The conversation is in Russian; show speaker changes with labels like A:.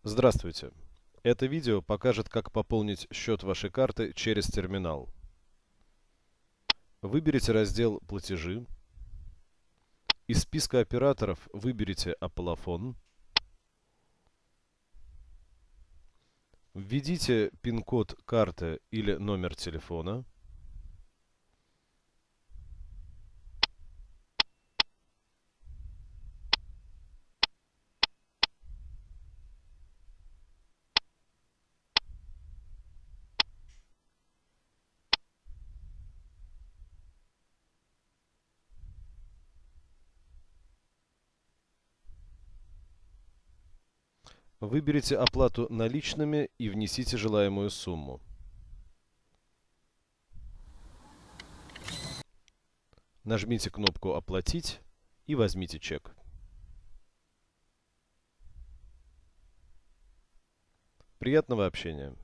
A: Здравствуйте! Это видео покажет, как пополнить счет вашей карты через терминал. Выберите раздел «Платежи». Из списка операторов выберите Apple. Введите пин-код карты или номер телефона. Выберите оплату наличными и внесите желаемую сумму. Нажмите кнопку «Оплатить» и возьмите чек. Приятного общения!